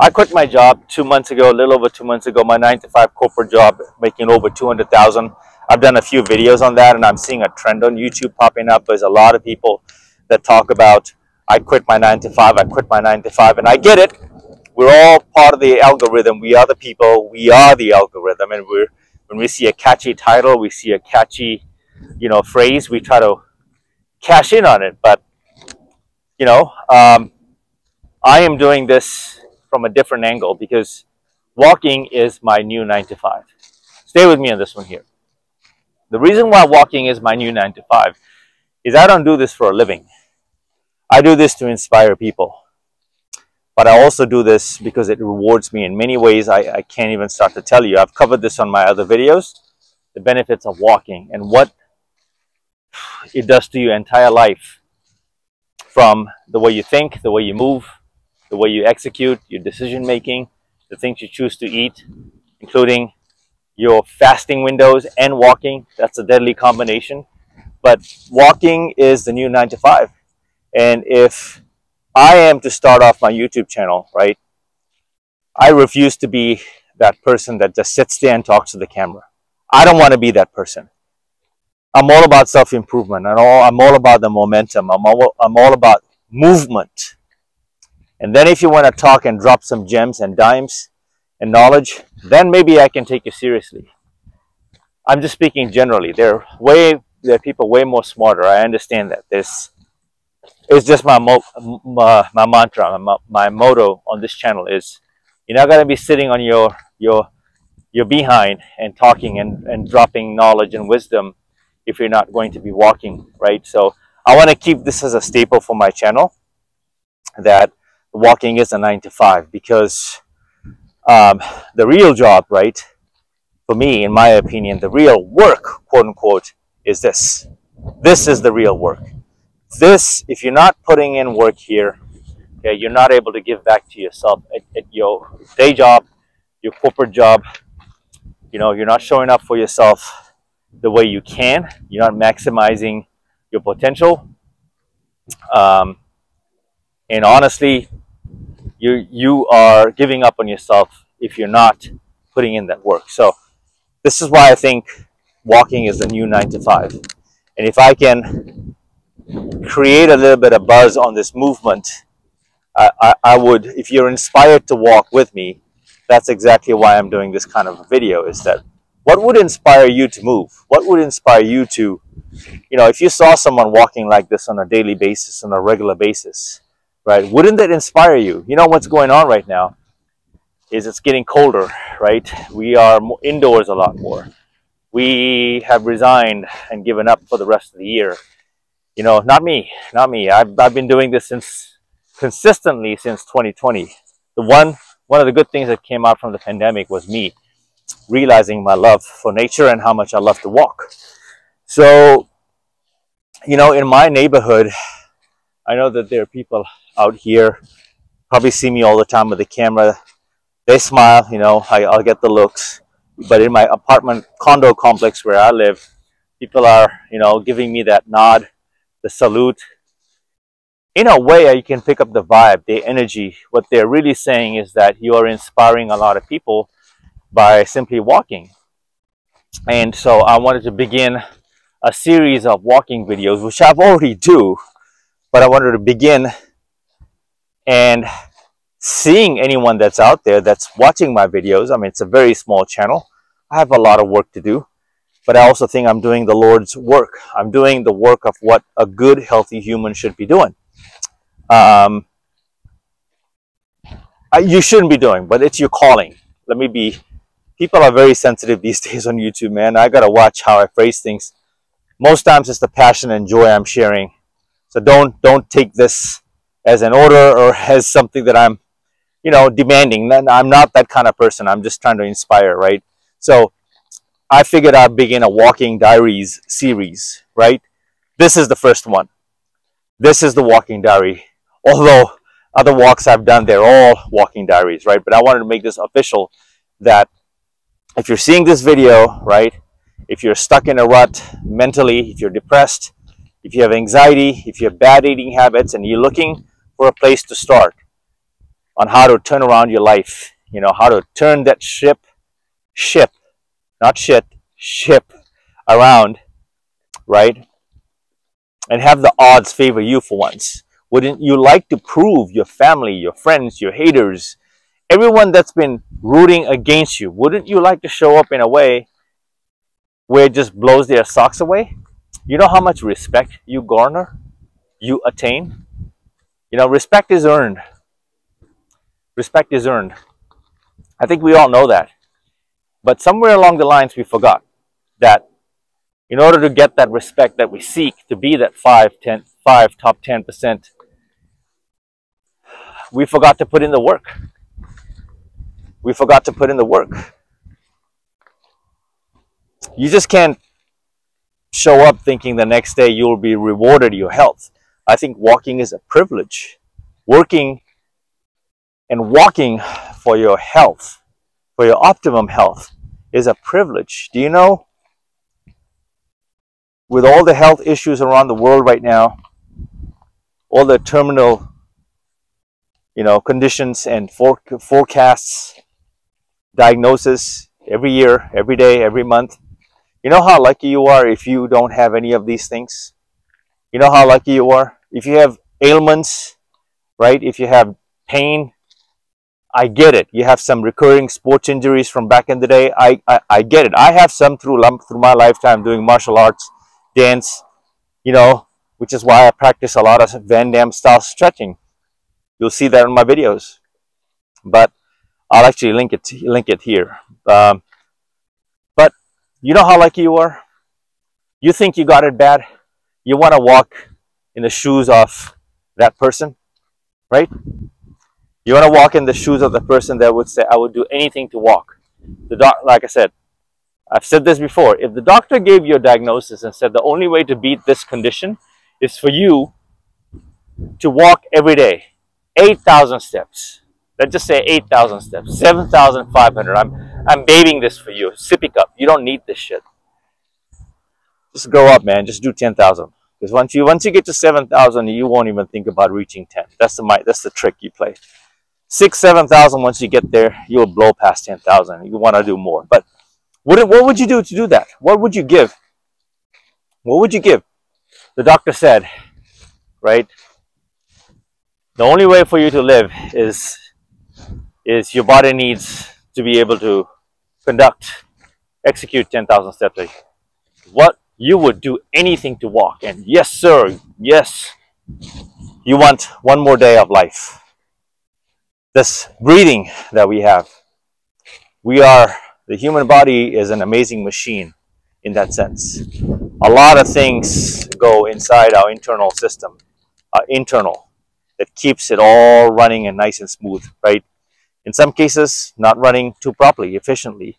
I quit my job 2 months ago, a little over 2 months ago, my 9-to-5 corporate job, making over 200,000. I've done a few videos on that, and I'm seeing a trend on YouTube popping up. There's a lot of people that talk about, I quit my 9-to-5, I quit my 9-to-5, and I get it. We're all part of the algorithm. We are the people. We are the algorithm, and when we see a catchy title, we see a catchy, phrase, we try to cash in on it. But I am doing this from a different angle because walking is my new 9-to-5. Stay with me on this one here. The reason why walking is my new 9-to-5 is I don't do this for a living. I do this to inspire people. But I also do this because it rewards me in many ways I can't even start to tell you. I've covered this on my other videos, the benefits of walking and what it does to your entire life, from the way you think, the way you move, the way you execute, your decision making, the things you choose to eat, including your fasting windows and walking. That's a deadly combination. But walking is the new 9-to-5. And if I am to start off my YouTube channel, right, I refuse to be that person that just sits there and talks to the camera. I don't want to be that person. I'm all about self-improvement. I'm all about the momentum. I'm all about movement. And then if you want to talk and drop some gems and dimes and knowledge, then maybe I can take you seriously. I'm just speaking generally. There are people way more smarter. I understand that. It's just my mantra, my motto on this channel is, you're not going to be sitting on your behind and talking and dropping knowledge and wisdom if you're not going to be walking, right? So I want to keep this as a staple for my channel, that walking is a 9-to-5, because the real job, right, for me, in my opinion, the real work, quote unquote, is this. This is the real work. This, if you're not putting in work here, okay, you're not able to give back to yourself at your day job, your corporate job. You're not showing up for yourself the way you can. You're not maximizing your potential. And honestly, you are giving up on yourself if you're not putting in that work. So this is why I think walking is the new 9-to-5. And if I can create a little bit of buzz on this movement, I would, if you're inspired to walk with me, that's exactly why I'm doing this kind of a video, is that what would inspire you to move? What would inspire you to, if you saw someone walking like this on a daily basis, on a regular basis, right, wouldn't that inspire you? What's going on right now is it's getting colder, right? We are indoors a lot more. We have resigned and given up for the rest of the year. Not me. I've been doing this consistently since 2020. One of the good things that came out from the pandemic was me realizing my love for nature and how much I love to walk. So, in my neighborhood, I know that there are people out here, probably see me all the time with the camera. They smile, I'll get the looks. But in my apartment condo complex where I live, people are, giving me that nod, the salute. In a way, you can pick up the vibe, the energy. What they're really saying is that you are inspiring a lot of people by simply walking. And so I wanted to begin a series of walking videos, which I've already do, but I wanted to begin and seeing anyone that's out there that's watching my videos. I mean, it's a very small channel. I have a lot of work to do. But I also think I'm doing the Lord's work. I'm doing the work of what a good, healthy human should be doing. You shouldn't be doing, but it's your calling. People are very sensitive these days on YouTube, man. I gotta watch how I phrase things. Most times it's the passion and joy I'm sharing. So don't take this as an order or as something that I'm, demanding. I'm not that kind of person. I'm just trying to inspire, right? So I figured I'd begin a walking diaries series, right? This is the first one. This is the walking diary. Although other walks I've done, they're all walking diaries, right? But I wanted to make this official, that if you're seeing this video, right, if you're stuck in a rut mentally, if you're depressed, if you have anxiety, if you have bad eating habits, and you're looking for a place to start, on how to turn around your life, you know, how to turn that ship, not shit, ship around, right? And have the odds favor you for once. Wouldn't you like to prove your family, your friends, your haters, everyone that's been rooting against you, wouldn't you like to show up in a way where it just blows their socks away? You know how much respect you garner, you attain? You know, respect is earned. Respect is earned. I think we all know that. But somewhere along the lines, we forgot that in order to get that respect that we seek, to be that 5, top 10%, we forgot to put in the work. We forgot to put in the work. You just can't show up thinking the next day you'll be rewarded your health. I think walking is a privilege. Working and walking for your health, for your optimum health, is a privilege. Do you know, with all the health issues around the world right now, all the terminal, you know, conditions and forecasts, diagnosis every year, every day, every month, you know how lucky you are if you don't have any of these things? You know how lucky you are? If you have ailments, right? If you have pain, I get it. You have some recurring sports injuries from back in the day. I get it. I have some through my lifetime doing martial arts, dance, you know, which is why I practice a lot of Van Damme style stretching. You'll see that in my videos. But I'll actually link it here. But you know how lucky you are? You think you got it bad? You want to walk in the shoes of that person, right? You want to walk in the shoes of the person that would say, I would do anything to walk. Like I said, I've said this before. If the doctor gave you a diagnosis and said the only way to beat this condition is for you to walk every day, 8,000 steps. Let's just say 8,000 steps, 7,500. I'm babying this for you. Sippy cup. You don't need this shit. Just grow up, man. Just do 10,000. Because once you get to 7,000, you won't even think about reaching 10. That's the trick you play. 6,000, 7,000. Once you get there, you'll blow past 10,000. You want to do more. But what would you do to do that? What would you give? What would you give? The doctor said, right? The only way for you to live is your body needs to be able to execute 10,000 steps a day. What? You would do anything to walk. And yes, sir, yes, you want one more day of life. This breathing that we have, the human body is an amazing machine in that sense. A lot of things go inside our internal system, that keeps it all running and nice and smooth, right? In some cases, not running too properly, efficiently.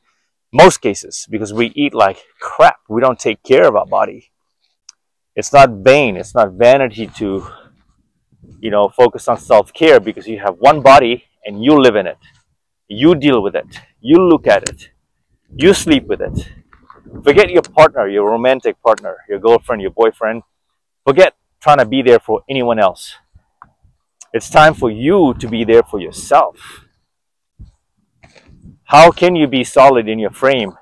Most cases, because we eat like crap. We don't take care of our body. It's not vain. It's not vanity to, you know, focus on self-care, because you have one body and you live in it. You deal with it. You look at it. You sleep with it. Forget your partner, your romantic partner, your girlfriend, your boyfriend. Forget trying to be there for anyone else. It's time for you to be there for yourself. How can you be solid in your frame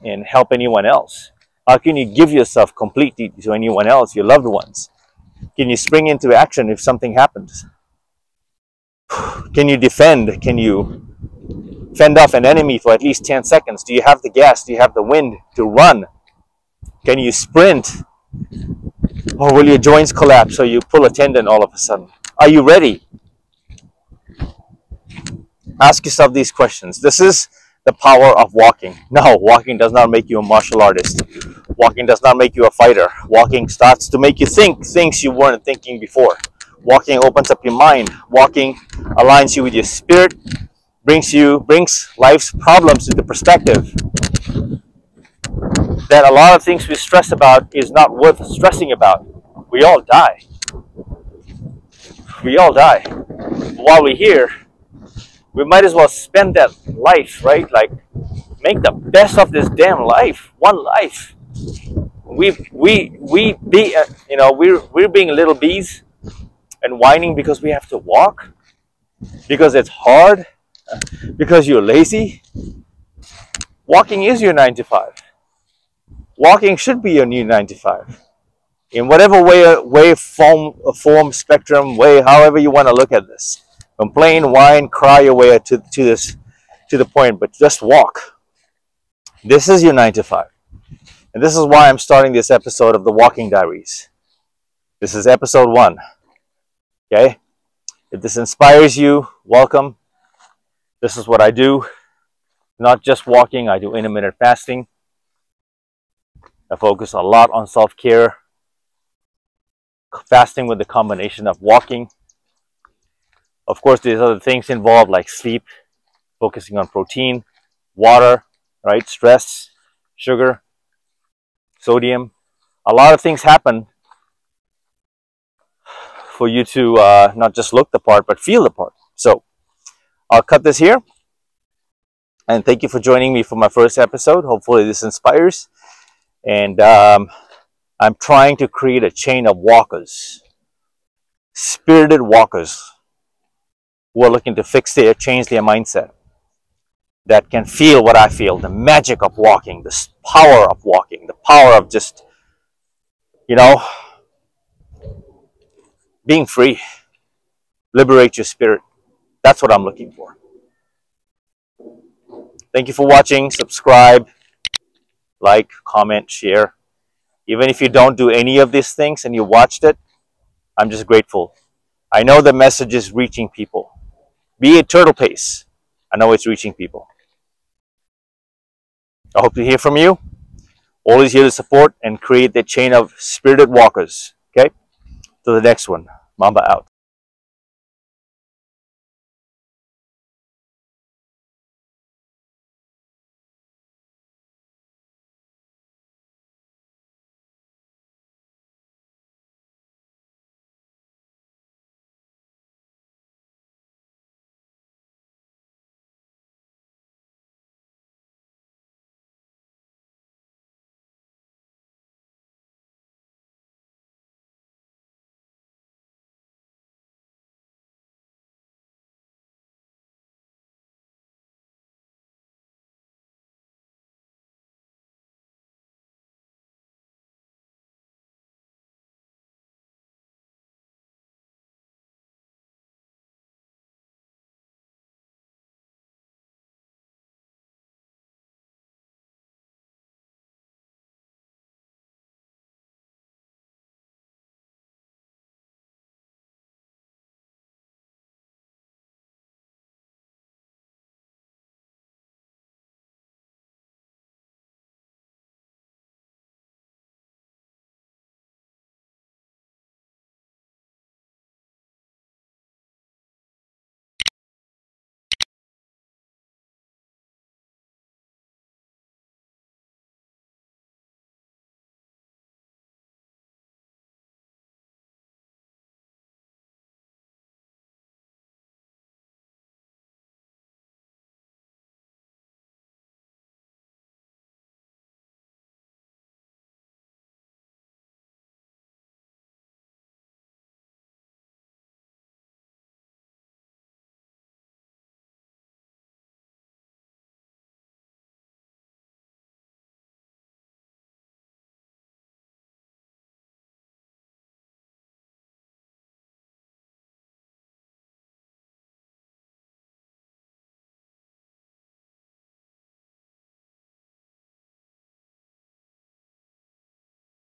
and help anyone else? How can you give yourself completely to anyone else, your loved ones? Can you spring into action if something happens? Can you defend? Can you fend off an enemy for at least 10 seconds? Do you have the gas? Do you have the wind to run? Can you sprint? Or will your joints collapse or you pull a tendon all of a sudden? Are you ready? Ask yourself these questions. This is the power of walking. No, walking does not make you a martial artist. Walking does not make you a fighter. Walking starts to make you think things you weren't thinking before. Walking opens up your mind. Walking aligns you with your spirit, brings life's problems into perspective. That a lot of things we stress about is not worth stressing about. We all die. We all die. While we're here, we might as well spend that life, right? Like, make the best of this damn life. One life. We're being little bees and whining because we have to walk. because it's hard, because you're lazy. Walking is your 9 to 5. Walking should be your new 9 to 5. In whatever way, form, spectrum, way, however you want to look at this. Complain, whine, cry your way to the point, but just walk. This is your 9 to 5. And this is why I'm starting this episode of the Walking Diaries. This is episode 1. Okay? If this inspires you, welcome. This is what I do. Not just walking, I do intermittent fasting. I focus a lot on self-care. Fasting with the combination of walking. Of course, there's other things involved like sleep, focusing on protein, water, right? Stress, sugar, sodium. A lot of things happen for you to not just look the part, but feel the part. So I'll cut this here. And thank you for joining me for my first episode. Hopefully this inspires. And I'm trying to create a chain of walkers, spirited walkers, who are looking to change their mindset, that can feel what I feel, the magic of walking, the power of walking, the power of just, being free. Liberate your spirit. That's what I'm looking for. Thank you for watching. Subscribe, like, comment, share. Even if you don't do any of these things and you watched it, I'm just grateful. I know the message is reaching people. Be it turtle pace, I know it's reaching people. I hope to hear from you. Always here to support and create that chain of spirited walkers. Okay? To the next one. Mamba out.